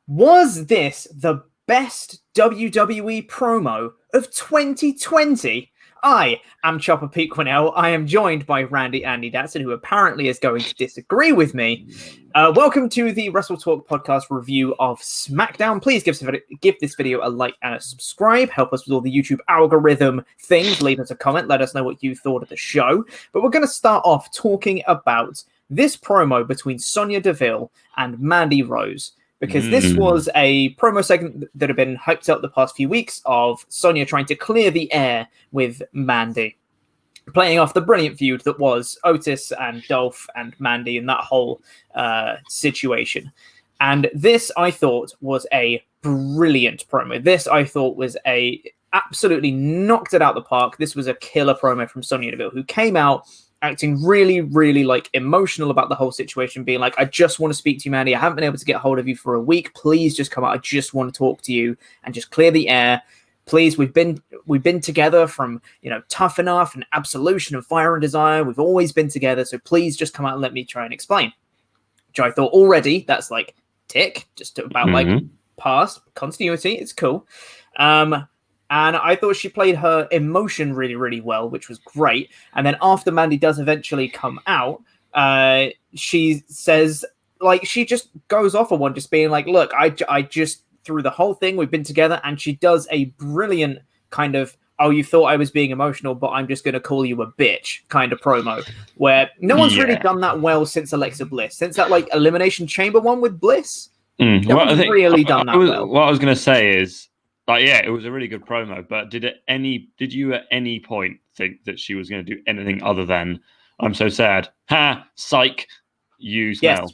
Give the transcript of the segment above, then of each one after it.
Was this the best WWE promo of 2020? I am Chopper Pete Quinnell. I am joined by Randy Andy Datson, who apparently is going to disagree with me. Welcome to the WrestleTalk podcast review of SmackDown. Please give this video a like and a subscribe. Help us with all the YouTube algorithm things. Leave us a comment. Let us know what you thought of the show. But we're going to start off talking about this promo between Sonya Deville and Mandy Rose. Because this was a promo segment that had been hyped up the past few weeks of Sonya trying to clear the air with Mandy, playing off the brilliant feud that was Otis and Dolph and Mandy and that whole situation. And this, I thought, was a brilliant promo. This, I thought, was absolutely knocked it out the park. This was a killer promo from Sonya Deville, who came out acting really, really like emotional about the whole situation, being like, I just want to speak to you, Mandy. I haven't been able to get hold of you for a week. Please just come out. I just want to talk to you and just clear the air. Please, we've been together from, Tough Enough and Absolution and Fire and Desire. We've always been together. So please just come out and let me try and explain. Which I thought already, that's like tick, just about like past continuity. It's cool. And I thought she played her emotion really, really well, which was great. And then after Mandy does eventually come out, she says, like, she just goes off on one, just being like, look, I just, through the whole thing, we've been together. And she does a brilliant kind of, oh, you thought I was being emotional, but I'm just going to call you a bitch kind of promo, where no one's really done that well since Alexa Bliss, since that, like, Elimination Chamber one with Bliss. No one's really done that well. What I was going to say is, it was a really good promo, but did you at any point think that she was going to do anything other than, I'm so sad, ha, psych, you smell?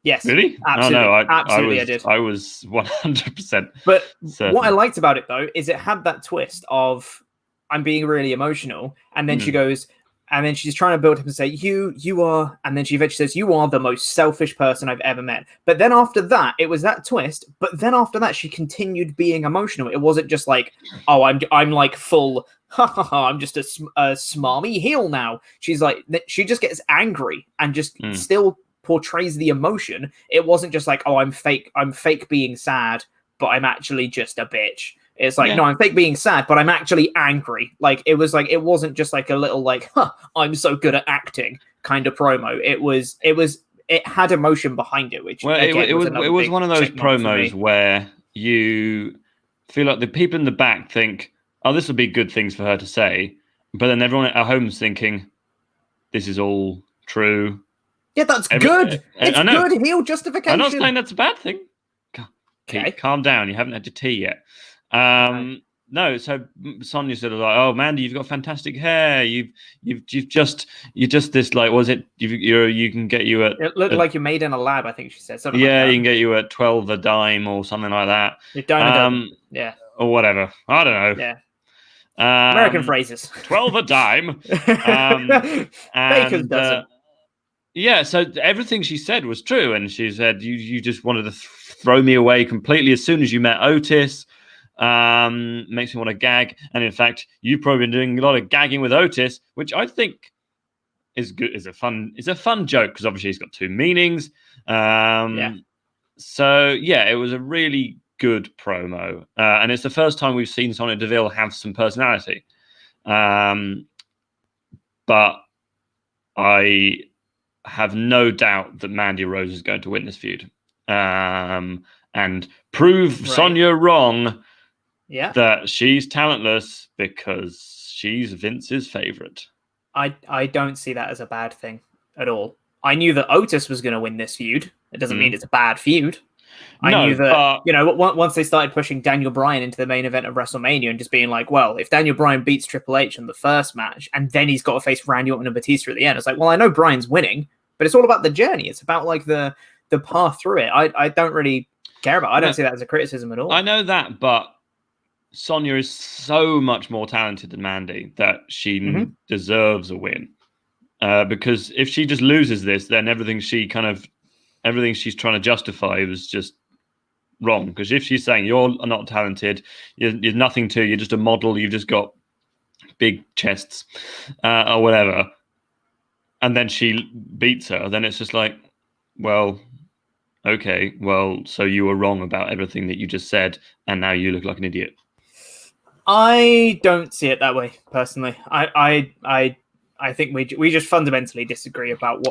Yes. Really? Absolutely. Oh, no, Absolutely, I did. I was 100%. But certain. What I liked about it, though, is it had that twist of, I'm being really emotional, and then she goes, and then she's trying to build up and say, you are, and then she eventually says, you are the most selfish person I've ever met. But then after that, it was that twist. But then after that, she continued being emotional. It wasn't just like, oh, I'm like full, I'm just a smarmy heel now. She's like, she just gets angry and just still portrays the emotion. It wasn't just like, oh, I'm fake being sad, but I'm actually just a bitch. It's like, no, I'm fake being sad, but I'm actually angry. Like, it was like, it wasn't just like a little like, I'm so good at acting kind of promo. It had emotion behind it, which it was one of those promos where you feel like the people in the back think, oh, this would be good things for her to say, but then everyone at home is thinking, this is all true. Yeah, that's good. It's good heel justification. I'm not saying that's a bad thing. Okay, calm down. You haven't had your tea yet. No, so Sonya sort of like, oh, Mandy, you've got fantastic hair. You're just this, like, was it? You can get you at. It looked like you're made in a lab. I think she said something. Yeah, like that. You can get you at 12 a dime or something like that. Yeah, or whatever. I don't know. Yeah. American phrases. 12 a dime. Baker's doesn't. Yeah, so everything she said was true, and she said you just wanted to throw me away completely as soon as you met Otis. Makes me want to gag, and in fact, you've probably been doing a lot of gagging with Otis, which I think is good. Is a fun joke because obviously he's got two meanings. So it was a really good promo, and it's the first time we've seen Sonya Deville have some personality. But I have no doubt that Mandy Rose is going to win this feud, and prove Sonya wrong. Yeah, that she's talentless because she's Vince's favorite. I don't see that as a bad thing at all. I knew that Otis was going to win this feud. It doesn't mean it's a bad feud. I knew that, once they started pushing Daniel Bryan into the main event of WrestleMania and just being like, well, if Daniel Bryan beats Triple H in the first match and then he's got to face Randy Orton and Batista at the end, it's like, well, I know Bryan's winning, but it's all about the journey. It's about like the path through it. I don't really care about it. I don't see that as a criticism at all. I know that, but Sonya is so much more talented than Mandy that she deserves a win. Because if she just loses this, then everything she's trying to justify was just wrong. Because if she's saying you're not talented, you're nothing to, you're just a model, you've just got big chests or whatever, and then she beats her, then it's just like, well, okay, well, so you were wrong about everything that you just said, and now you look like an idiot. I don't see it that way personally. I think we just fundamentally disagree about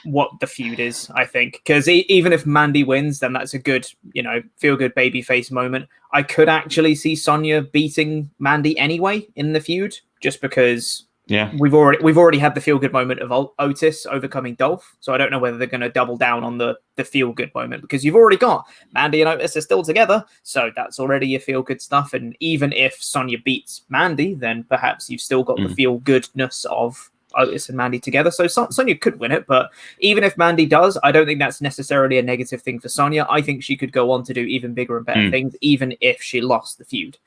what the feud is. I think because even if Mandy wins, then that's a good feel good babyface moment. I could actually see Sonya beating Mandy anyway in the feud, just because we've already had the feel good moment of Otis overcoming Dolph. So I don't know whether they're going to double down on the feel good moment, because you've already got Mandy and Otis are still together, so that's already your feel good stuff. And even if Sonya beats Mandy, then perhaps you've still got the feel goodness of Otis and Mandy together. So Sonya could win it, but even if Mandy does, I don't think that's necessarily a negative thing for Sonya. I think she could go on to do even bigger and better things, even if she lost the feud.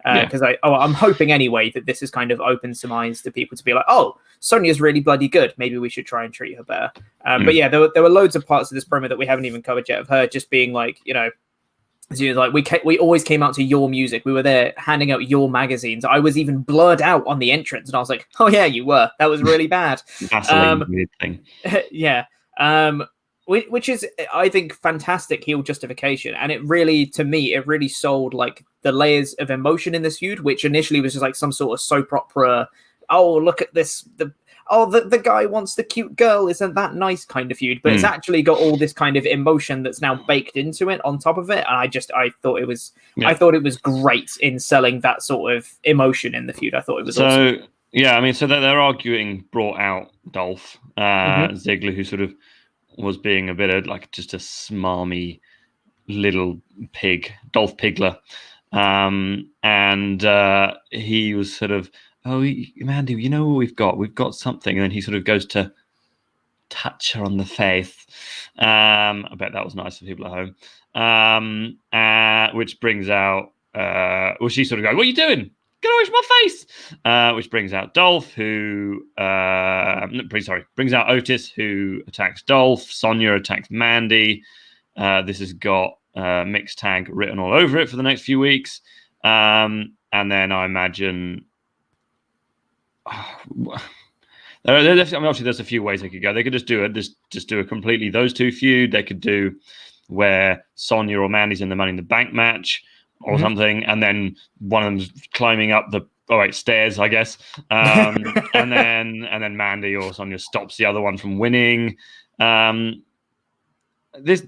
Because I'm hoping anyway that this has kind of opened some eyes to people to be like, oh, Sonya's really bloody good. Maybe we should try and treat her better. But yeah, there were loads of parts of this promo that we haven't even covered yet of her just being like, we always came out to your music. We were there handing out your magazines. I was even blurred out on the entrance, and I was like, "Oh yeah, you were. That was really bad." Weird thing. Yeah, which is, I think, fantastic heel justification, and it really sold like the layers of emotion in this feud, which initially was just like some sort of soap opera. Oh, look at this! The guy wants the cute girl, isn't that nice kind of feud, but it's actually got all this kind of emotion that's now baked into it on top of it. And I thought it was great in selling that sort of emotion in the feud. I thought it was awesome. Yeah, I mean, so they're arguing brought out Dolph Ziggler, who sort of was being a bit of like just a smarmy little pig, Dolph Pigler. And he was sort of, oh, Mandy, you know what we've got? We've got something. And then he sort of goes to touch her on the face. I bet that was nice for people at home. Which brings out, she sort of goes, what are you doing? Get away from my face! Which brings out Dolph, who, brings out Otis, who attacks Dolph. Sonya attacks Mandy. This has got mixed tag written all over it for the next few weeks. And then I imagine... obviously there's a few ways they could go. They could just do a completely those two feud. They could do where Sonya or Mandy's in the Money in the Bank match or something, and then one of them's climbing up the stairs, I guess, and then Mandy or Sonya stops the other one from winning. This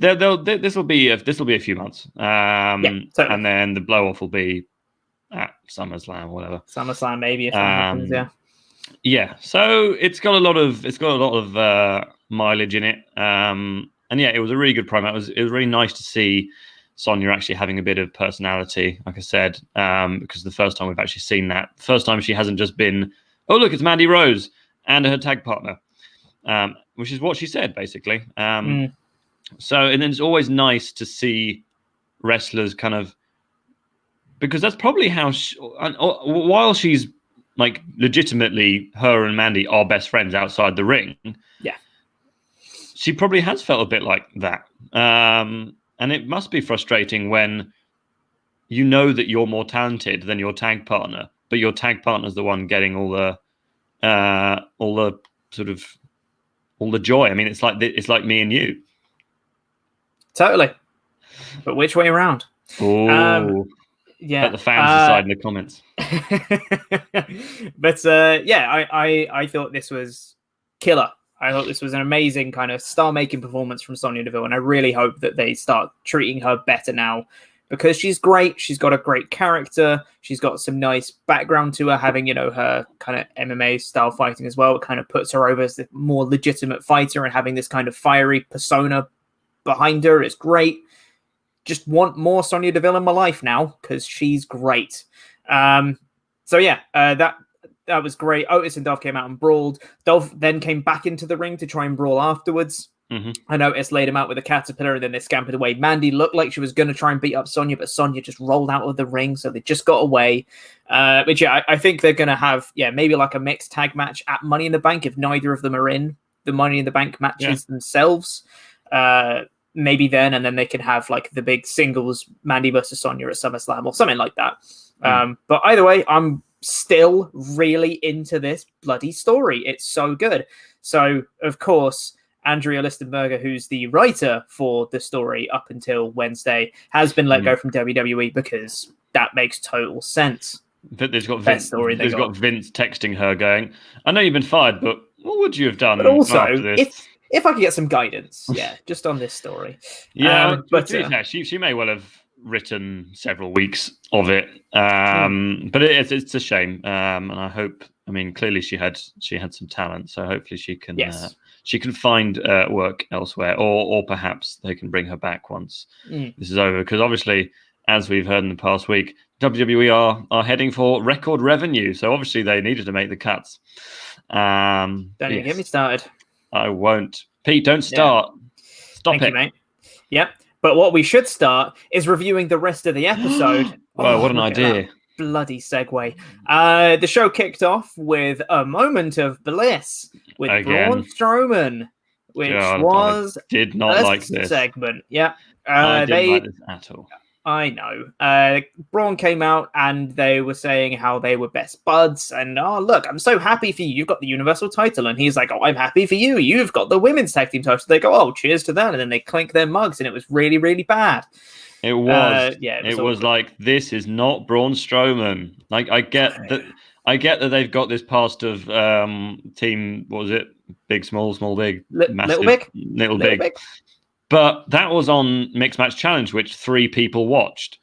will be a few months, totally. And then the blow off will be at SummerSlam or whatever. SummerSlam maybe if that happens, yeah. Yeah, so it's got a lot of mileage in it, and yeah, it was a really good promo. It was really nice to see Sonya actually having a bit of personality, like I said, because the first time we've actually seen that, the first time she hasn't just been, oh look, it's Mandy Rose and her tag partner, which is what she said basically. So, and then it's always nice to see wrestlers kind of, because that's probably how while she's like legitimately, her and Mandy are best friends outside the ring. Yeah, she probably has felt a bit like that, and it must be frustrating when you know that you're more talented than your tag partner, but your tag partner's the one getting all the joy. I mean, it's like me and you. Totally, but which way around? Oh. Yeah, let the fans decide in the comments. But I thought this was killer. I thought this was an amazing kind of star-making performance from Sonya Deville, and I really hope that they start treating her better now, because she's great. She's got a great character. She's got some nice background to her, having her kind of MMA style fighting as well. It kind of puts her over as the more legitimate fighter, and having this kind of fiery persona behind her is great. Just want more Sonya Deville in my life now, because she's great. So yeah, that was great. Otis and Dolph came out and brawled. Dolph then came back into the ring to try and brawl afterwards. And Otis laid him out with a caterpillar, and then they scampered away. Mandy looked like she was going to try and beat up Sonya, but Sonya just rolled out of the ring, so they just got away. Which yeah, I think they're going to have maybe like a mixed tag match at Money in the Bank if neither of them are in the Money in the Bank matches themselves. Maybe then, and then they can have like the big singles Mandy versus Sonya at SummerSlam or something like that. But either way, I'm still really into this bloody story. It's so good. So of course, Andrea Listenberger, who's the writer for the story up until Wednesday, has been let go from WWE because that makes total sense. There's got Vince texting her going, I know you've been fired, but what would you have done but also, after this? If I could get some guidance, just on this story. But she may well have written several weeks of it, but it's a shame, and I hope. I mean, clearly she had some talent, so hopefully she can find work elsewhere, or perhaps they can bring her back once this is over. Because obviously, as we've heard in the past week, WWE are heading for record revenue, so obviously they needed to make the cuts. Don't even get me started. I won't. Pete, don't start. Stop Thank you, mate. Yep. But what we should start is reviewing the rest of the episode. Well, what an idea. Bloody segue. The show kicked off with a moment of bliss with Braun Strowman, which was I did not like this segment. Yeah. I didn't like this at all. I know. Braun came out and they were saying how they were best buds. And, oh, look, I'm so happy for you. You've got the Universal title. And he's like, oh, I'm happy for you. You've got the women's tag team title. They go, oh, cheers to that. And then they clink their mugs. And it was really, really bad. It was. It was like, this is not Braun Strowman. Like, I get that they've got this past of team, what was it? Big, small, small, big. Massive, little big. But that was on Mixed Match Challenge, which 3 people watched.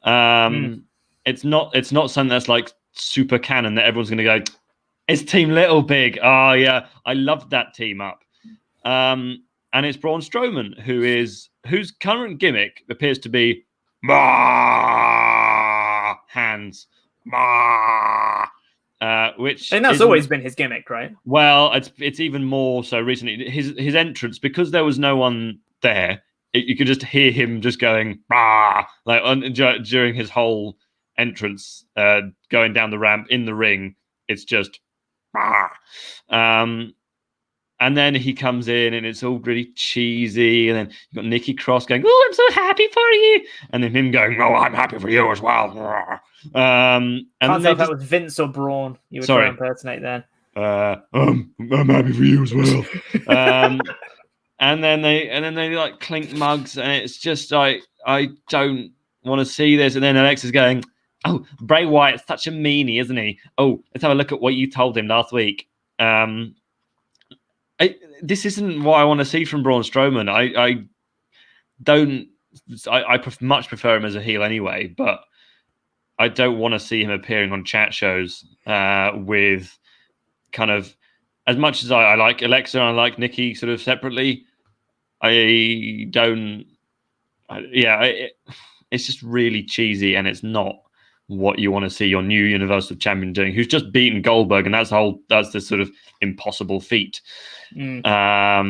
It's not something that's like super canon that everyone's going to go, it's Team Little Big. Oh, yeah, I loved that team up. And it's Braun Strowman, whose current gimmick appears to be hands. Which and that's always been his gimmick, right? Well, it's even more so recently. His entrance, because there was no one there, you could just hear him just going during his whole entrance, going down the ramp in the ring. It's just and then he comes in and it's all really cheesy, and then you've got Nikki Cross going, oh, I'm so happy for you, and then him going, oh, I'm happy for you as well. And can't tell if that was Vince or Braun you were trying to impersonate then. I'm happy for you as well. And then they like clink mugs, and it's just like, I don't want to see this. And then Alexa's going, oh, Bray Wyatt's such a meanie, isn't he? Oh, let's have a look at what you told him last week. This isn't what I want to see from Braun Strowman. I much prefer him as a heel anyway, but I don't want to see him appearing on chat shows with kind of, as much as I like Alexa and I like Nikki sort of separately, it's just really cheesy, and it's not what you want to see your new Universal Champion doing, who's just beaten Goldberg, and that's this sort of impossible feat. But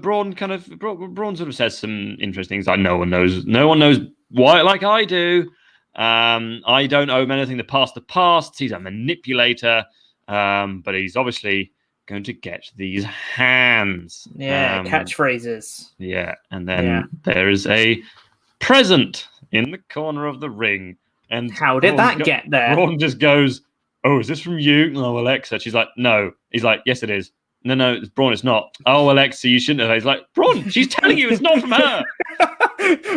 Braun sort of says some interesting things like no one knows why like I do. I don't owe him anything to pass the past. He's a manipulator, but he's obviously going to get these hands. Catchphrases. Yeah, and then there is a present in the corner of the ring. And how did that get there? Braun just goes, oh, is this from you? Oh, Alexa. She's like, no. He's like, yes, it is. No, it's Braun, it's not. Oh, Alexa, you shouldn't have. He's like, Braun, she's telling you it's not from her.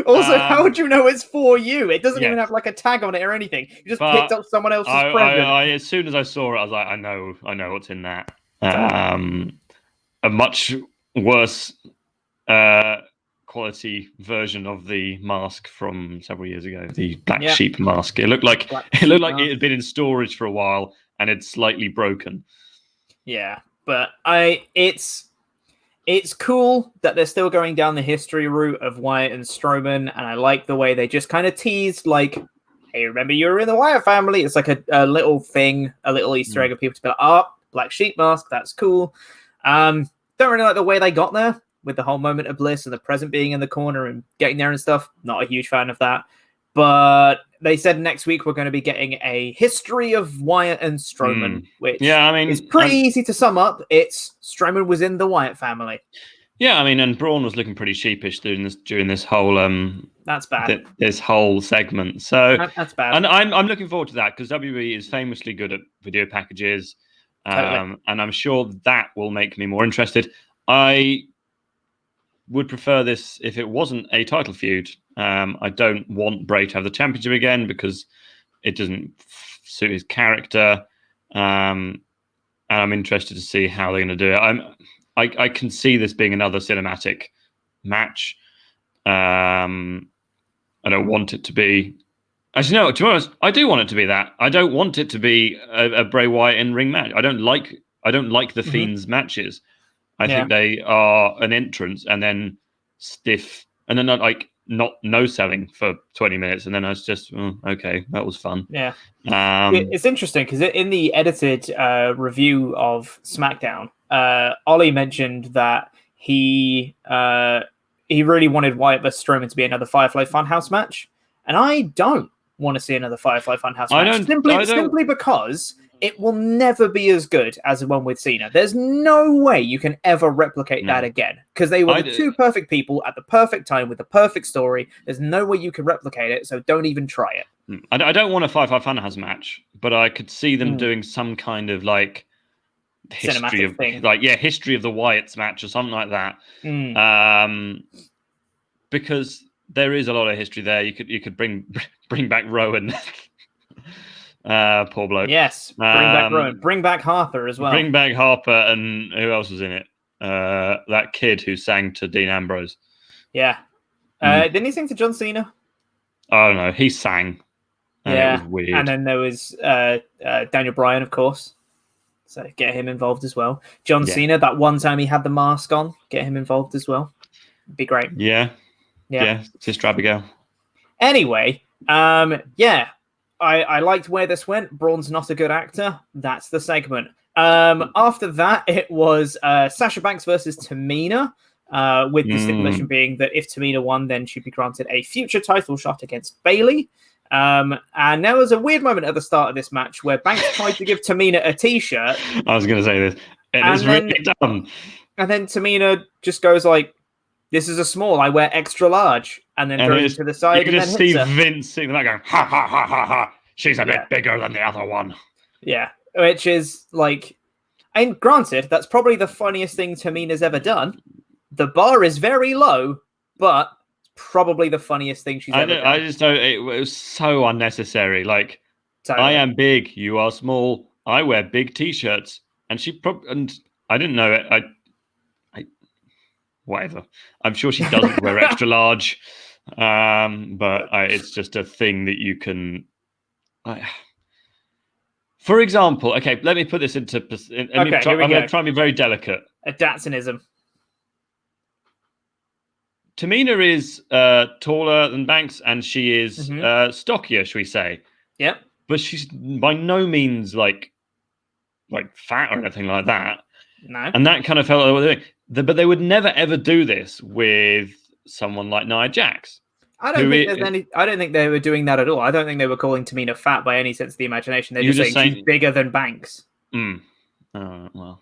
Also, how would you know it's for you? It doesn't even have like a tag on it or anything. You just picked up someone else's present. As soon as I saw it, I was like, I know what's in that. A much worse quality version of the mask from several years ago, the black sheep mask. It looked like it had been in storage for a while and it's slightly broken. Yeah, but it's cool that they're still going down the history route of Wyatt and Strowman, and I like the way they just kind of teased, like, hey, remember you were in the Wyatt family? It's like a little thing, a little Easter egg of people to be like, oh, black sheep mask, that's cool. Don't really like the way they got there with the whole moment of bliss and the present being in the corner and getting there and stuff. Not a huge fan of that. But they said next week we're going to be getting a history of Wyatt and Strowman, which is pretty easy to sum up. It's Strowman was in the Wyatt family. Yeah, I mean, and Braun was looking pretty sheepish during this whole that's bad. This whole segment. So that's bad. And I'm looking forward to that because WWE is famously good at video packages. Totally. And I'm sure that will make me more interested. I would prefer this if it wasn't a title feud. I don't want Bray to have the championship again because it doesn't suit his character. And I'm interested to see how they're going to do it. I can see this being another cinematic match. I don't want it to be. Actually, no. To be honest, I do want it to be that. I don't want it to be a Bray Wyatt in ring match. I don't like the Fiend's matches. I think they are an entrance and then stiff, and then not no selling for 20 minutes, and then I was just okay, that was fun. Yeah, it's interesting because in the edited review of SmackDown, Ollie mentioned that he really wanted Wyatt vs Strowman to be another Firefly Funhouse match, and I don't want to see another Firefly Funhouse match simply because it will never be as good as the one with Cena. There's no way you can ever replicate that again because they were the two perfect people at the perfect time with the perfect story. There's no way you can replicate it, so don't even try it. I don't want a Firefly Funhouse match, but I could see them doing some kind of like history of thing. History of the Wyatts match or something like that. Because there is a lot of history there. You could bring back Rowan. Poor bloke. Yes, bring back Rowan. Bring back Harper as well. Bring back Harper, and who else was in it? That kid who sang to Dean Ambrose. Yeah. Didn't he sing to John Cena? I don't know. He sang. And it was weird. And then there was Daniel Bryan, of course. So get him involved as well. John Cena, that one time he had the mask on, get him involved as well. It'd be great. Yeah. Sister Abigail. Anyway, I liked where this went. Braun's not a good actor. That's the segment. After that, it was Sasha Banks versus Tamina, with the stipulation being that if Tamina won, then she'd be granted a future title shot against Bayley. And there was a weird moment at the start of this match where Banks tried to give Tamina a t-shirt. I was going to say this. It's really dumb. And then Tamina just goes like, "This is a small. I wear extra large," and then throws it to the side. You can just see Vince sitting there going, "Ha ha ha ha ha! She's a bit bigger than the other one." Yeah, which is like, and granted, that's probably the funniest thing Tamina's ever done. The bar is very low, but probably the funniest thing she's ever done. I just know it was so unnecessary. Like, totally. I am big, you are small. I wear big t-shirts, and and I didn't know it. Whatever. I'm sure she doesn't wear extra large, but it's just a thing that you can. For example, okay, let me put this into. I'm going to try and be very delicate. A Datsunism. Tamina is taller than Banks, and she is stockier, shall we say? Yep. But she's by no means like fat or anything like that. No. And that kind of felt like what they were doing. But they would never ever do this with someone like Nia Jax. I don't think they were doing that at all. I don't think they were calling Tamina fat by any sense of the imagination. They're just saying she's bigger than Banks. Oh, well.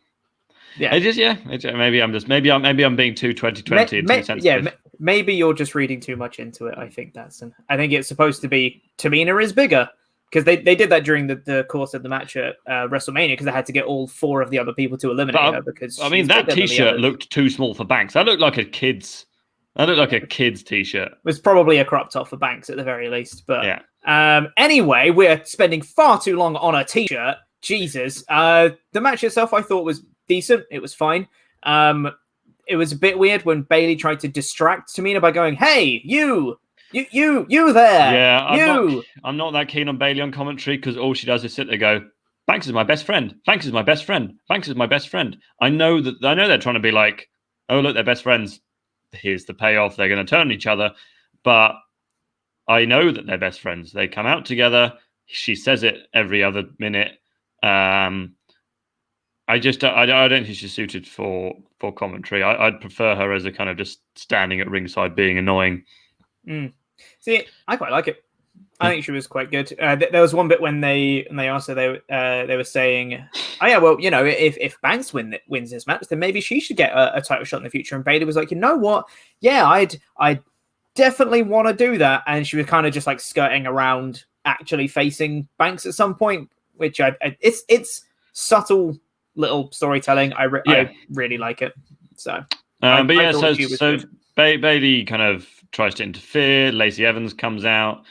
Yeah. Maybe I'm being too 2020 and too sensitive. Maybe you're just reading too much into it. I think it's supposed to be Tamina is bigger. Because they did that during the course of the match at WrestleMania, because they had to get all 4 of the other people to eliminate her. Because that T-shirt looked too small for Banks. That looked like a kid's T-shirt. It was probably a crop top for Banks at the very least. But yeah. Anyway, we're spending far too long on a T-shirt. Jesus. The match itself, I thought, was decent. It was fine. It was a bit weird when Bayley tried to distract Tamina by going, "Hey, you there." Yeah, I'm not that keen on Bayley on commentary because all she does is sit there and go, "Banks is my best friend. Banks is my best friend. Banks is my best friend." I know they're trying to be like, "Oh, look, they're best friends. Here's the payoff. They're going to turn on each other." But I know that they're best friends. They come out together. She says it every other minute. I don't think she's suited for commentary. I'd prefer her as a kind of just standing at ringside being annoying. See, I quite like it. I think she was quite good. There was one bit when they asked her, they were saying, "Oh yeah, well, if Banks wins this match, then maybe she should get a title shot in the future." And Bayley was like, "You know what? Yeah, I'd definitely want to do that." And she was kind of just like skirting around actually facing Banks at some point, which it's subtle little storytelling. I really like it. So, but yeah, so Bailey kind of tries to interfere. Lacey Evans comes out,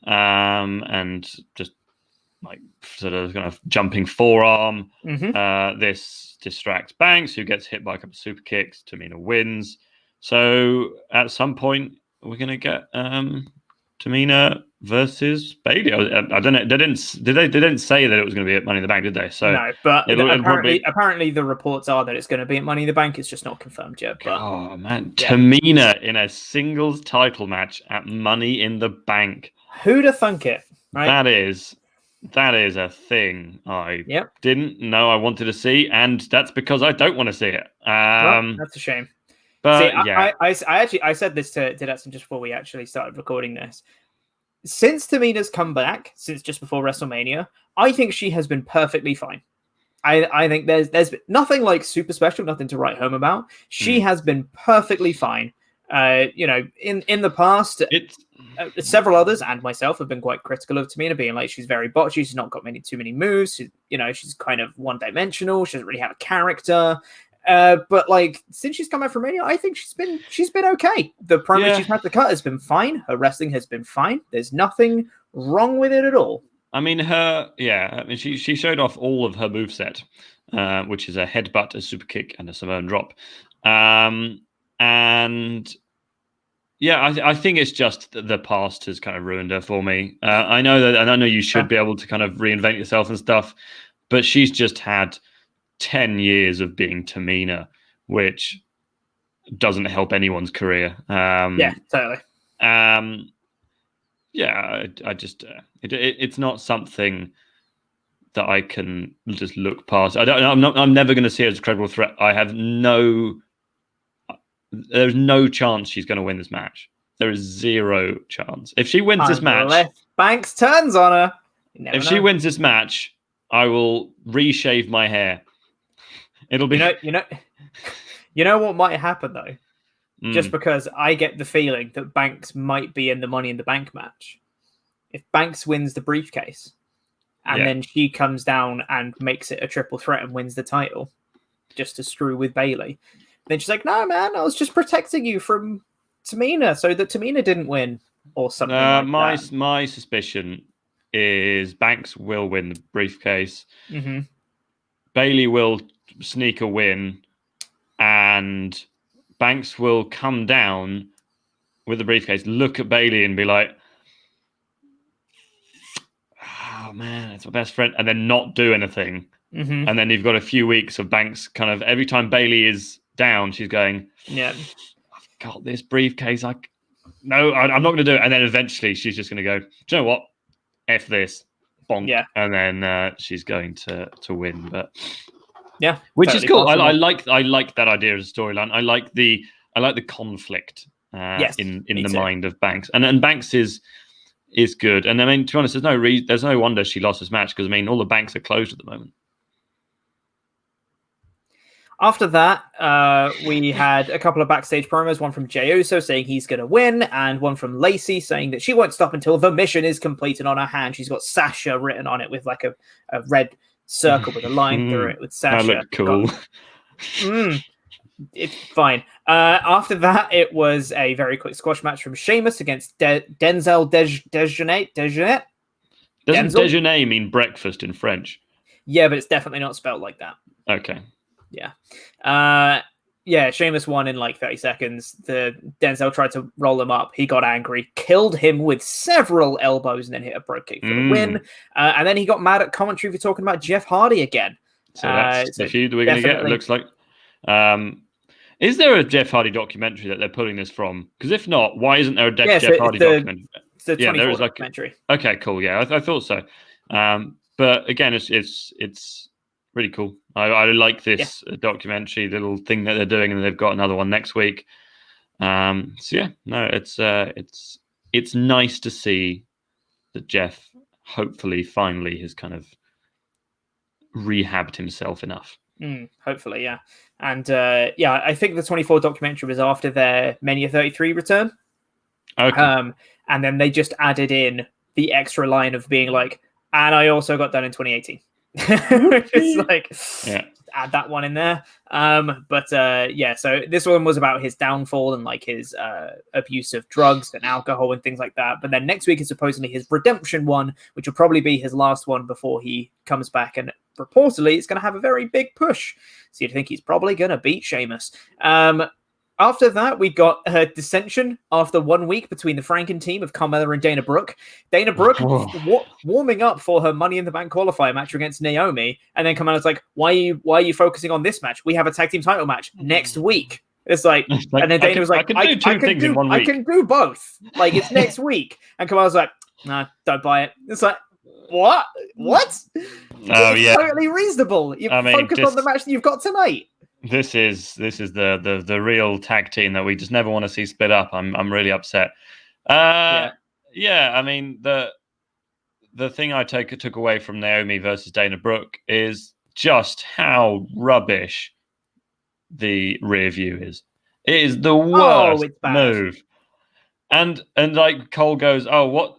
and just like sort of kind of jumping forearm. This distracts Banks, who gets hit by a couple of super kicks. Tamina wins. So at some point, we're gonna get Tamina versus Bailey. I don't know. They didn't say that it was going to be at Money in the Bank, did they? So no, but apparently the reports are that it's going to be at Money in the Bank. It's just not confirmed yet. But oh man, yeah. Tamina in a singles title match at Money in the Bank. Who'd have thunk it? Right? That is a thing I didn't know I wanted to see, and that's because I don't want to see it. Well, that's a shame. But see, I said this to Dutson just before we actually started recording this. Since Tamina's come back, since just before WrestleMania, I think she has been perfectly fine. I think there's nothing like super special, nothing to write home about. She has been perfectly fine. In the past, several others and myself have been quite critical of Tamina, being like she's very botchy. She's not got too many moves. She's kind of one-dimensional. She doesn't really have a character. But like since she's come out from Mania, I think she's been okay. The promo she's had to cut has been fine. Her wrestling has been fine. There's nothing wrong with it at all. I mean, she showed off all of her moveset, which is a headbutt, a super kick, and a Samoan drop. I think it's just the past has kind of ruined her for me. I know that, and I know you should be able to kind of reinvent yourself and stuff, but she's just had 10 years of being Tamina, which doesn't help anyone's career. Totally. I just it's not something that I can just look past. I'm never going to see her as a credible threat. There's no chance she's going to win this match. There is zero chance. If she wins this match, Banks turns on her. She wins this match, I will reshave my hair. It'll be you know what might happen though? Just because I get the feeling that Banks might be in the Money in the Bank match. If Banks wins the briefcase and then she comes down and makes it a triple threat and wins the title just to screw with Bailey, then she's like, no man, I was just protecting you from Tamina so that Tamina didn't win or something like that. My suspicion is Banks will win the briefcase. Bailey will sneak a win, and Banks will come down with the briefcase, look at Bailey and be like, oh man, it's my best friend, and then not do anything. And then you've got a few weeks of Banks kind of every time Bailey is down, she's going, I've got this briefcase. I'm not going to do it. And then eventually she's just going to go, do you know what? F this. Bonk. Yeah. And then she's going to win. But which totally is cool. I like that idea as a storyline. I like the conflict in the mind of Banks, and Banks is good. And I mean, to be honest, there's no wonder she lost this match, because I mean all the banks are closed at the moment. After that, we had a couple of backstage promos, one from Jey Uso saying he's going to win, and one from Lacey saying that she won't stop until the mission is completed. On her hand, she's got Sasha written on it with like a red circle with a line through it with Sasha. That looked cool. It's fine. After that, it was a very quick squash match from Sheamus against Denzel Dejournette. Doesn't déjeuner mean breakfast in French? Yeah, but it's definitely not spelled like that. Okay. Yeah. Sheamus won in like 30 seconds. The Denzel tried to roll him up. He got angry, killed him with several elbows, and then hit a brogue kick for the win. And then he got mad at commentary for talking about Jeff Hardy again. So that's the feud we're going to get, it looks like. Is there a Jeff Hardy documentary that they're pulling this from? Because if not, why isn't there a Jeff Hardy documentary? It's the 24 documentary. Okay, cool. Yeah, I thought so. But again, it's really cool. I like this documentary little thing that they're doing, and they've got another one next week. It's nice to see that Jeff hopefully finally has kind of rehabbed himself enough. Hopefully, yeah. And I think the 24 documentary was after their Mania 33 return. Okay. And then they just added in the extra line of being like, and I also got done in 2018. It's like, add that one in there. So this one was about his downfall and like his abuse of drugs and alcohol and things like that. But then next week is supposedly his redemption one, which will probably be his last one before he comes back. And reportedly, it's going to have a very big push. So you'd think he's probably going to beat Sheamus. After that, we got a dissension after 1 week between the Franken team of Carmella and Dana Brooke. Dana Brooke warming up for her Money in the Bank qualifier match against Naomi, and then Carmella's like, "Why are you focusing on this match? We have a tag team title match next week." It's like and then Dana was like, "I can do both. Like it's next week." And Carmella's like, "No, don't buy it." It's like, what? It's totally reasonable. You focus on the match that you've got tonight. This is the real tag team that we just never want to see split up. I'm really upset. I mean the thing I took away from Naomi versus Dana Brooke is just how rubbish the rear view is. It is the worst move. And like Cole goes, "Oh, what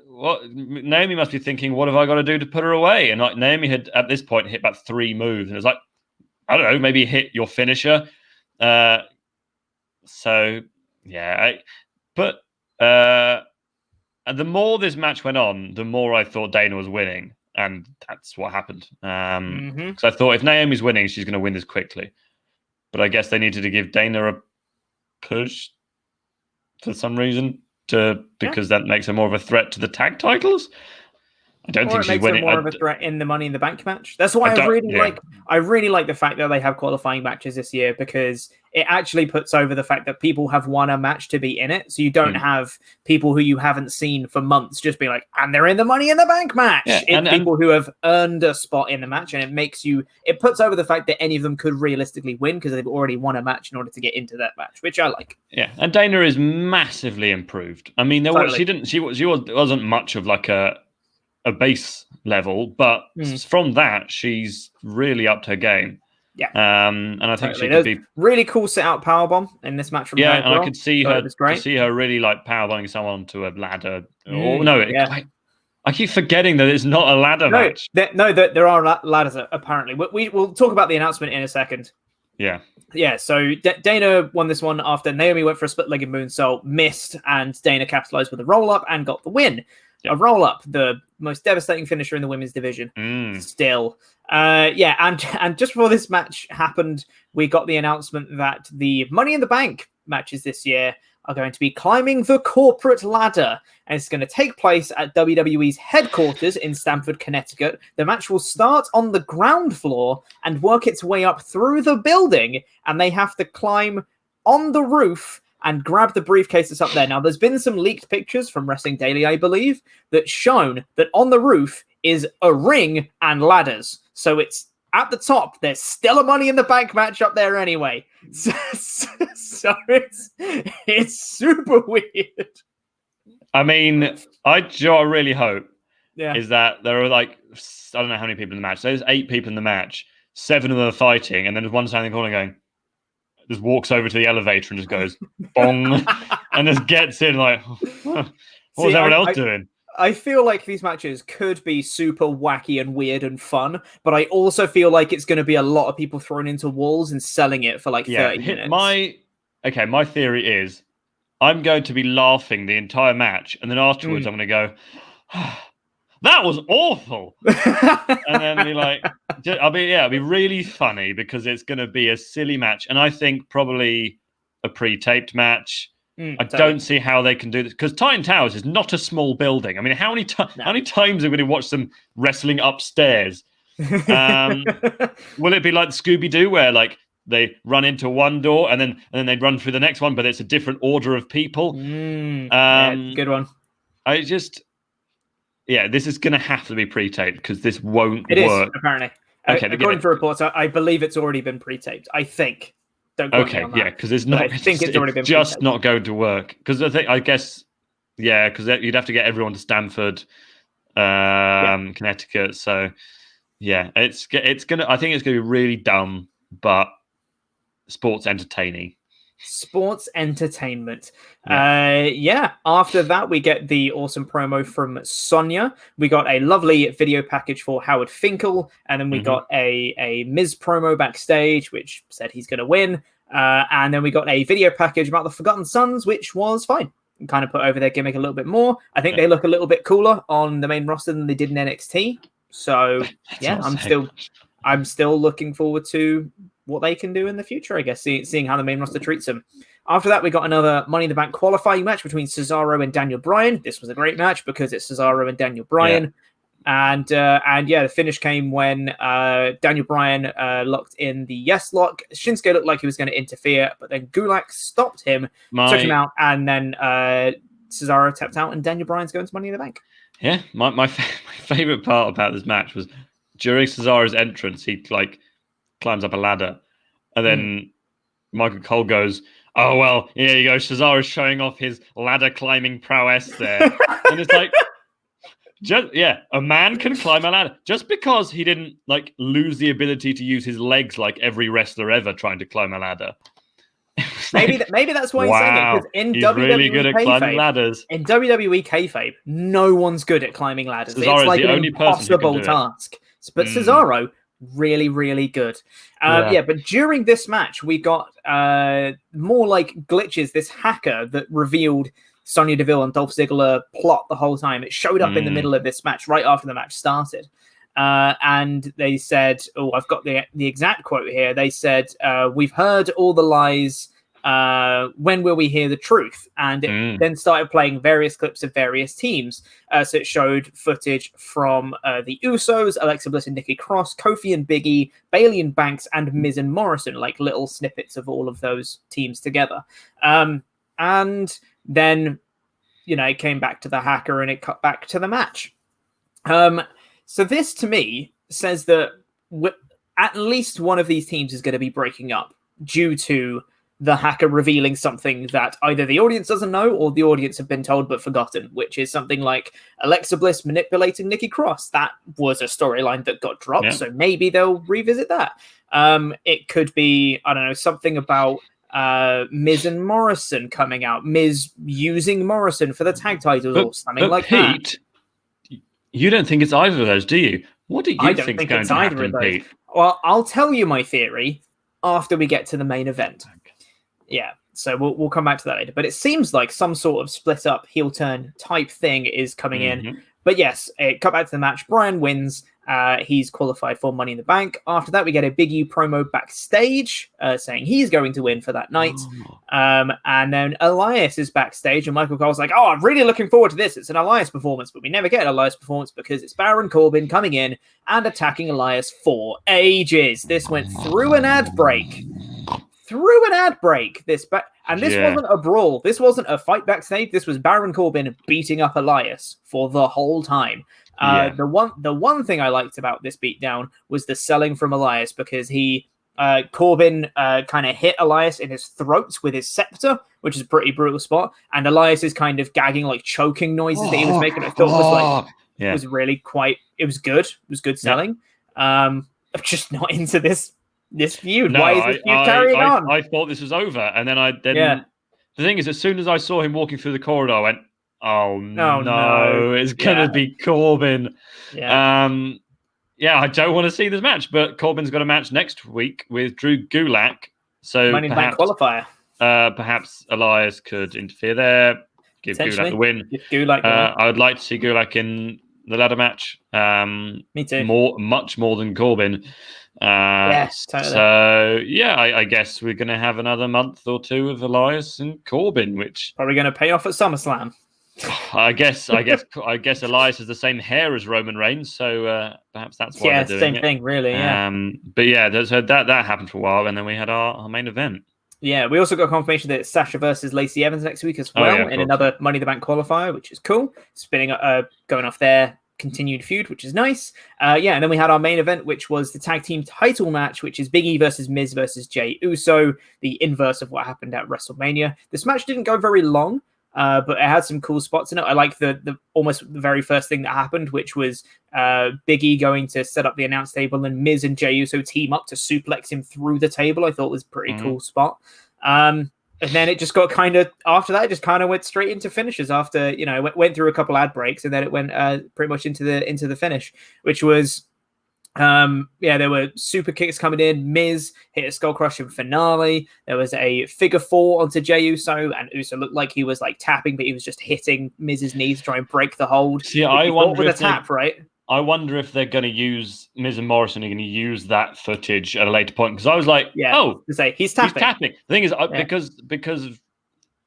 Naomi must be thinking, what have I got to do to put her away?" And like Naomi had at this point hit about 3 moves, and it was like, I don't know, maybe hit your finisher. And the more this match went on, the more I thought Dana was winning, and that's what happened. Because I thought if Naomi's winning, she's going to win this quickly. But I guess they needed to give Dana a push for some reason because that makes her more of a threat to the tag titles. I don't think she's winning. More of a threat in the Money in the Bank match. That's why I really like the fact that they have qualifying matches this year, because it actually puts over the fact that people have won a match to be in it. So you don't have people who you haven't seen for months just be like, and they're in the Money in the Bank match. Yeah, it's people who have earned a spot in the match, and it puts over the fact that any of them could realistically win because they've already won a match in order to get into that match, which I like. Yeah, and Dana is massively improved. I mean, she wasn't much of like a base level, but from that she's really upped her game. Yeah, and I think she could be really cool sit out powerbomb in this match from her. And I could see her really like powerbombing someone to a ladder. I keep forgetting that it's not a ladder match. There are ladders apparently. We'll talk about the announcement in a second. Yeah, so Dana won this one after Naomi went for a split-legged moonsault, missed, and Dana capitalized with a roll-up and got the win. A roll-up, the most devastating finisher in the women's division. Still. And just before this match happened, we got the announcement that the Money in the Bank matches this year are going to be climbing the corporate ladder, and it's going to take place at WWE's headquarters in Stamford, Connecticut. The match will start on the ground floor and work its way up through the building, and they have to climb on the roof and grab the briefcase that's up there. Now, there's been some leaked pictures from Wrestling Daily, I believe, that's shown that on the roof is a ring and ladders. So it's at the top. There's still a Money in the Bank match up there anyway. So it's super weird. I mean, I really hope is that there are like, I don't know how many people in the match. There's 8 people in the match. 7 of them are fighting, and then there's one standing in the corner going, just walks over to the elevator and just goes bong and just gets in like, what was everyone else doing? I feel like these matches could be super wacky and weird and fun, but I also feel like it's going to be a lot of people thrown into walls and selling it for like 30 minutes. My theory is I'm going to be laughing the entire match, and then afterwards I'm going to go, that was awful. And then be like, it'll be really funny because it's going to be a silly match. And I think probably a pre-taped match. I don't see how they can do this because Titan Towers is not a small building. I mean, how many times are we going to watch them wrestling upstairs? Will it be like Scooby-Doo where like they run into one door and then they run through the next one, but it's a different order of people? Good one. This is going to have to be pre-taped because this won't work. It is, apparently. Okay, according to reports, I believe it's already been pre-taped. I think. Don't quote me on that. Because it's not. I think it's already been just not going to work. Because because you'd have to get everyone to Stamford, Connecticut. So it's gonna. I think it's gonna be really dumb, but sports entertaining. Sports entertainment. Yeah. After that, we get the awesome promo from Sonya. We got a lovely video package for Howard Finkel, and then we got a Miz promo backstage, which said he's going to win. And then we got a video package about the Forgotten Sons, which was fine. Kind of put over their gimmick a little bit more. I think they look a little bit cooler on the main roster than they did in NXT. So yeah, I'm still looking forward to what they can do in the future, I guess, seeing how the main roster treats them. After that, we got another Money in the Bank qualifying match between Cesaro and Daniel Bryan. This was a great match because it's Cesaro and Daniel Bryan. Yeah. And the finish came when Daniel Bryan locked in the yes lock. Shinsuke looked like he was going to interfere, but then Gulak stopped him, took him out, and then Cesaro tapped out, and Daniel Bryan's going to Money in the Bank. Yeah, my favorite part about this match was during Cesaro's entrance, he climbs up a ladder, and then Michael Cole goes, "Oh well, here you go, Cesaro's showing off his ladder climbing prowess there," and it's like, a man can climb a ladder just because he didn't lose the ability to use his legs like every wrestler ever trying to climb a ladder. Maybe that's why he's saying it, because in he's WWE really good at climbing kayfabe, ladders. In WWE kayfabe, no one's good at climbing ladders. Cesaro's it's like the an only impossible task. But Cesaro, really, really good. But during this match, we got more like glitches. This hacker that revealed Sonya Deville and Dolph Ziggler plot the whole time. It showed up in the middle of this match, right after the match started. And they said, I've got the exact quote here. They said, "We've heard all the lies. When will we hear the truth?" And it then started playing various clips of various teams. So it showed footage from the Usos, Alexa Bliss and Nikki Cross, Kofi and Big E, Bayley and Banks, and Miz and Morrison, like little snippets of all of those teams together. And then, it came back to the hacker and it cut back to the match. So this, to me, says that at least one of these teams is going to be breaking up due to the hacker revealing something that either the audience doesn't know or the audience have been told but forgotten, which is something like Alexa Bliss manipulating Nikki Cross. That was a storyline that got dropped, so maybe they'll revisit that. It could be, I don't know, something about Miz and Morrison coming out, Miz using Morrison for the tag titles or something like that. You don't think it's either of those, do you? What do you think is going to happen, Pete? Well, I'll tell you my theory after we get to the main event. Yeah, so we'll come back to that later. But it seems like some sort of split up heel turn type thing is coming in. But yes, it cut back to the match. Bryan wins. He's qualified for Money in the Bank. After that, we get a Big E promo backstage saying he's going to win for that night. And then Elias is backstage, and Michael Cole's like, "Oh, I'm really looking forward to this. It's an Elias performance," but we never get an Elias performance because it's Baron Corbin coming in and attacking Elias for ages. This went through an ad break. This wasn't a brawl. This wasn't a fight backstage. This was Baron Corbin beating up Elias for the whole time. The one thing I liked about this beatdown was the selling from Elias, because Corbin kind of hit Elias in his throat with his scepter, which is a pretty brutal spot. And Elias is kind of gagging, like choking noises that he was making. I thought was really it was good. It was good selling. I'm just not into this feud. No, why is this feud carrying on? I thought this was over, and then the thing is, as soon as I saw him walking through the corridor, I went, "Oh no, it's gonna be Corbin." I don't want to see this match, but Corbin's got a match next week with Drew Gulak, so Money in the Bank qualifier. Perhaps Elias could interfere there, give Gulak the win. I would like to see Gulak in the ladder match. Me too. Much more than Corbin. Yes, totally. So I guess we're going to have another month or two of Elias and Corbin, which probably going to pay off at SummerSlam. I guess Elias has the same hair as Roman Reigns, so perhaps that's why they're doing same thing, really. So that happened for a while, and then we had our main event. Yeah, we also got confirmation that it's Sasha versus Lacey Evans next week as well, in another Money in the Bank qualifier, which is cool. Going off their continued feud, which is nice. And then we had our main event, which was the tag team title match, which is Big E versus Miz versus Jey Uso, the inverse of what happened at WrestleMania. This match didn't go very long, but it had some cool spots in it. I like the almost the very first thing that happened, which was Big E going to set up the announce table and Miz and Jey Uso team up to suplex him through the table. I thought was a pretty cool spot. And then it just got after that, it just kind of went straight into finishes after, went through a couple ad breaks, and then it went pretty much into the finish, which was, there were super kicks coming in. Miz hit a skull crushing finale. There was a figure four onto Jey Uso, and Uso looked like he was like tapping, but he was just hitting Miz's knees to try and break the hold. See, I wonder with a tap, right? I wonder if they're going to use Miz and Morrison are going to use that footage at a later point, because I was like, to say he's tapping. The thing is, because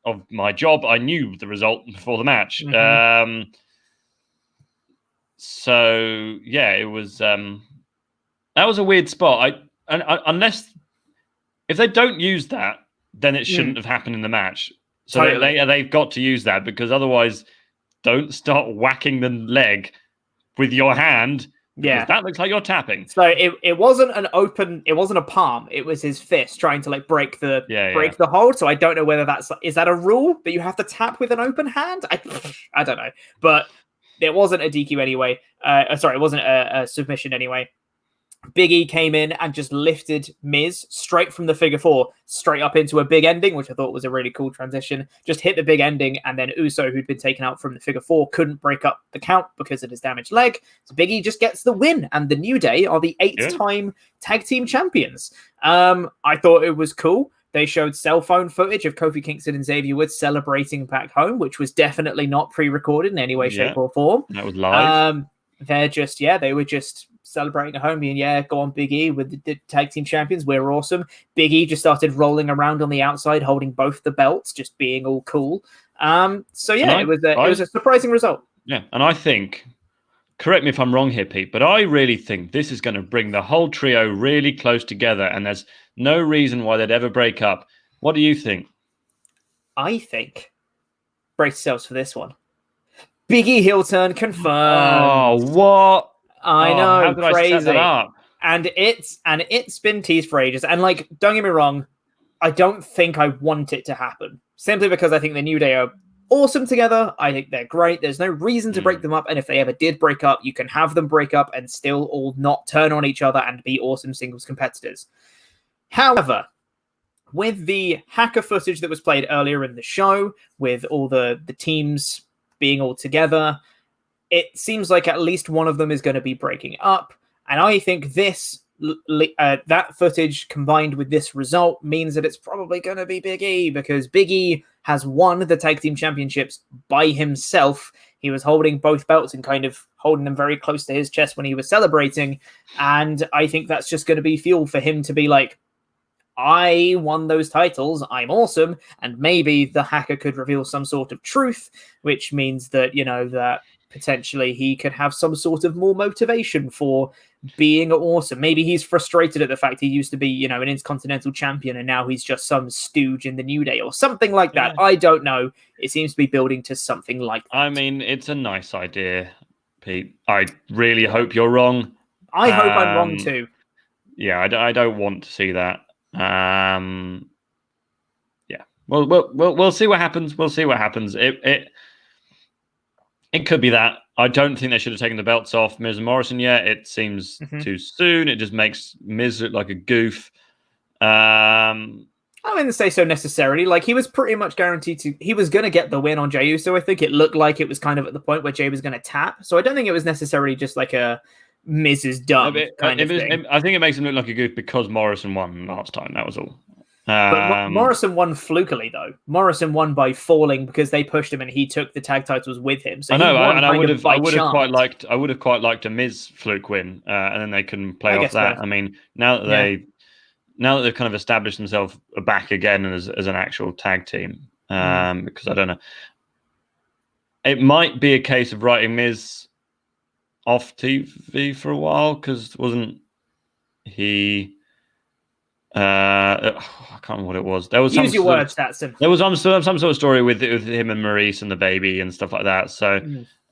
of my job, I knew the result before the match. Mm-hmm. So yeah, it was that was a weird spot. Unless if they don't use that, then it shouldn't have happened in the match. So totally. They've got to use that, because otherwise, don't start whacking the leg with your hand. Yeah, that looks like you're tapping. So it wasn't an open, it wasn't a palm. It was his fist trying to like break the hold. So I don't know whether is that a rule that you have to tap with an open hand? I don't know, but it wasn't a DQ anyway. It wasn't a submission anyway. Big E came in and just lifted Miz straight from the figure four, straight up into a big ending, which I thought was a really cool transition. Just hit the big ending, and then Uso, who'd been taken out from the figure four, couldn't break up the count because of his damaged leg. So Big E just gets the win, and the New Day are the 8th-time tag team champions. I thought it was cool. They showed cell phone footage of Kofi Kingston and Xavier Woods celebrating back home, which was definitely not pre-recorded in any way, shape, or form. That was live. They were just celebrating at home, and go on, Big E, with the tag team champions. We're awesome. Big E just started rolling around on the outside, holding both the belts, just being all cool. It was a surprising result. Yeah, and I think, correct me if I'm wrong here, Pete, but I really think this is going to bring the whole trio really close together, and there's no reason why they'd ever break up. What do you think? I think, brace yourselves for this one, Big E heel turn confirmed. Oh, what? I know, how did crazy. I set that up? And it's been teased for ages. And like, don't get me wrong, I don't think I want it to happen. Simply because I think the New Day are awesome together. I think they're great. There's no reason to break them up. And if they ever did break up, you can have them break up and still all not turn on each other and be awesome singles competitors. However, with the hacker footage that was played earlier in the show, with all the teams being all together, it seems like at least one of them is going to be breaking up. And I think that footage combined with this result means that it's probably going to be Big E, because Big E has won the tag team championships by himself. He was holding both belts and kind of holding them very close to his chest when he was celebrating. And I think that's just going to be fuel for him to be like, I won those titles, I'm awesome. And maybe the hacker could reveal some sort of truth, which means that, that potentially he could have some sort of more motivation for being awesome. Maybe he's frustrated at the fact he used to be, an Intercontinental champion, and now he's just some stooge in the New Day or something like that. I don't know. It seems to be building to something like that. I mean, it's a nice idea, Pete. I really hope you're wrong. I hope I'm wrong too. Yeah, I don't want to see that. We'll see what happens. We'll see what happens. It could be that. I don't think they should have taken the belts off Miz and Morrison yet. It seems too soon. It just makes Miz look like a goof. I wouldn't say so necessarily. Like, he was pretty much guaranteed he was going to get the win on Jey Uso. I think it looked like it was kind of at the point where Jey was going to tap. So I don't think it was necessarily just like a Miz is dumb kind of thing. I think it makes him look like a goof because Morrison won last time. That was all. But Morrison won flukily, though. Morrison won by falling because they pushed him and he took the tag titles with him. So I know, and I would have quite liked a Miz fluke win, and then they can play off that. So. I mean, now that they've kind of established themselves back again as an actual tag team, because I don't know, it might be a case of writing Miz off TV for a while, because wasn't he? I can't remember what it was. There was use your words, Statson. There was some sort of story with him and Maurice and the baby and stuff like that. So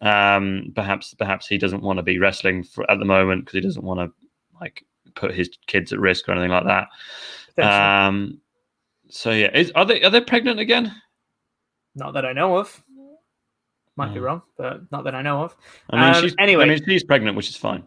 perhaps he doesn't want to be wrestling at the moment because he doesn't want to like put his kids at risk or anything like that. So yeah, are they pregnant again? Not that I know of. Might be wrong, but not that I know of. She's pregnant, which is fine.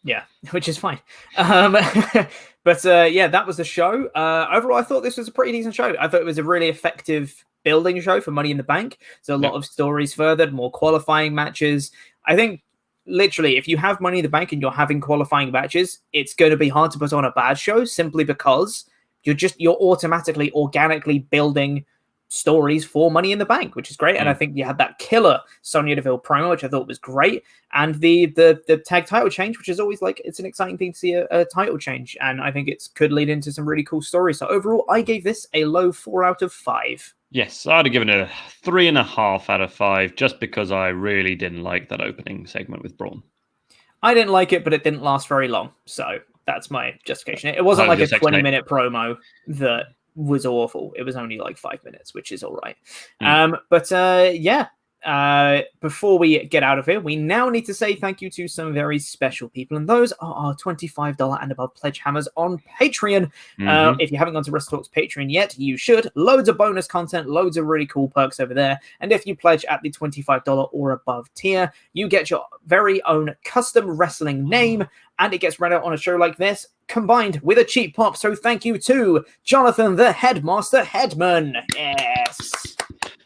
Yeah, which is fine. But yeah, that was the show. Overall, I thought this was a pretty decent show. I thought it was a really effective building show for Money in the Bank. So a lot of stories furthered, more qualifying matches. I think literally, if you have Money in the Bank and you're having qualifying matches, it's going to be hard to put on a bad show simply because you're automatically, organically building stories for Money in the Bank, which is great. And I think you had that killer Sonya Deville promo, which I thought was great, and the tag title change, which is always like, it's an exciting thing to see a title change, and I think it could lead into some really cool stories. So overall, I gave this a low 4 out of 5. Yes, I'd have given it a 3.5 out of 5, just because I really didn't like that opening segment with Braun. I didn't like it, but it didn't last very long, so that's my justification. It wasn't like a 20-minute promo that was awful. It was only like 5 minutes, which is all right. But yeah, before we get out of here, we now need to say thank you to some very special people, and those are our $25 and above pledge hammers on Patreon. If you haven't gone to WrestleTalk's Patreon yet, you should. Loads of bonus content, loads of really cool perks over there, and if you pledge at the $25 or above tier, you get your very own custom wrestling name, and it gets read out on a show like this, combined with a cheap pop. So thank you to Jonathan the Headmaster Headman. Yes.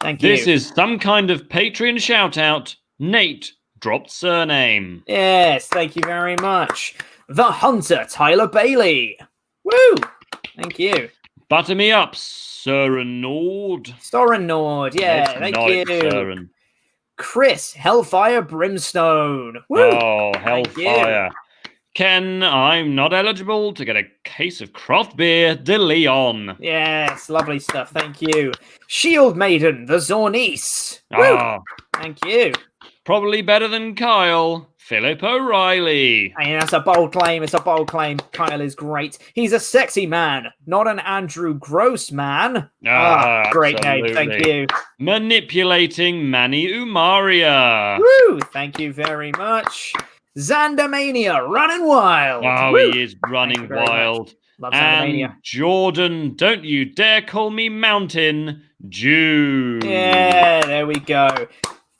Thank you. This is some kind of Patreon shout out. Nate dropped surname. Yes, thank you very much. The Hunter Tyler Bailey. Woo! Thank you. Butter me up, Søren Nord. Søren Nord, yeah, thank you. Søren. Chris Hellfire Brimstone. Woo! Oh, Hellfire. Ken, I'm not eligible to get a case of craft beer de Leon. Yes, lovely stuff. Thank you. Shield Maiden, the Zornice. Ah, thank you. Probably better than Kyle, Philip O'Reilly. I mean, that's a bold claim. It's a bold claim. Kyle is great. He's a sexy man, not an Andrew Gross man. Great name. Thank you. Manipulating Manny Umaria. Woo! Thank you very much. Xandermania, running wild. Oh, Woo! He is running wild. Love and Xandermania. Jordan, don't you dare call me Mountain Dew. Yeah, there we go.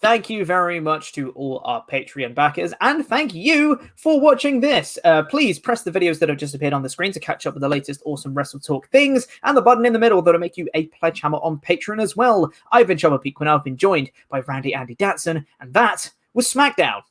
Thank you very much to all our Patreon backers, and thank you for watching this. Please press the videos that have just appeared on the screen to catch up with the latest awesome WrestleTalk things, and the button in the middle that'll make you a pledge hammer on Patreon as well. I've been Chubba Pete Quinn. I've been joined by Randy Andy Datson, and that was SmackDown.